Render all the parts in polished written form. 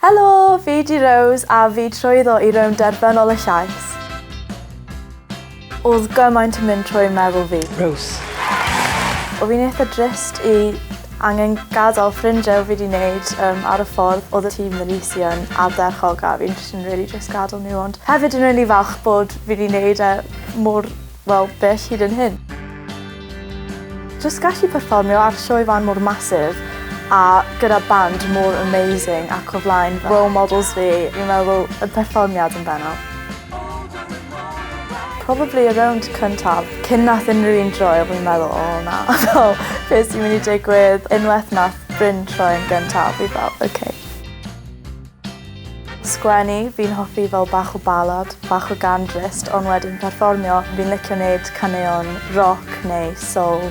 Helo, fi di Rose a fi trwyddo I rownd derfynol y llais. Oedd gymaint yn mynd trwy'n meddwl fi. Rose. O fi'n eitha drist I angen gadael ffrindiau fi wedi wneud ar y ffordd oedd y tîm Aleighicia yn ardderchog a fi'n just gadael nhw, ond hefyd yn really falch bod fi wedi wneud mor bell hyd yn hyn. Just gallu perfformio ar sioe fan mor masif a gyda band mor amazing ac o flaen role models fi, fi'n meddwl y perfformiad yn bennaf. Probably around cyntaf. Cyn nath unrhyw un droi, fi'n meddwl, o na, beth sy'n mynd I digwydd. Unwaith nath Bryn troi'n gyntaf, fi fel, OK. Sgwennu, fi'n hoffi fel bach o balad, bach o gan drist, ond wedyn perfformio, fi'n licio wneud caneuon rock neu soul.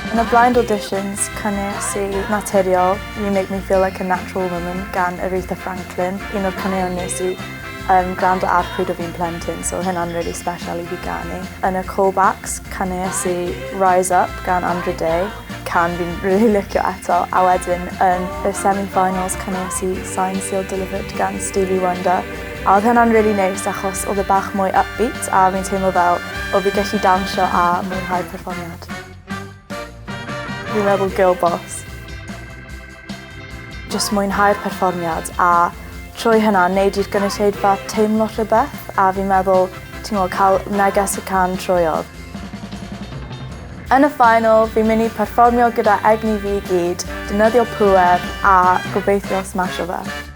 Yn y blind auditions, cynnwys I naturiol, You Make Me Feel Like a Natural Woman gan Aretha Franklin. Un o'r caneuon nes I gwrando ar pryd o fi'n plentyn, so hynna'n really special I fi ganu. Yn y callbacks, cynnwys I Rise Up gan Andra Day, can fi'n really licio eto, a wedyn yn y semi-finals cynnwys I Signed, Sealed, Delivered gan Stevie Wonder. A oedd hynna'n really nice achos oedd y bach mwy upbeat a fi'n teimlo fel o fi gallu dawnsio a mwynhau perfformiad. Fi'n meddwl girl boss. Just mwynhau'r perfformiad a trwy hynna wneud i'r gynulleidfa teimlo rhywbeth a fi'n meddwl cael neges y can trwyodd. Yn y final, fi'n mynd I perfformio gyda egni fi I gyd, defnyddio pŵer a gobeithio smasho fe.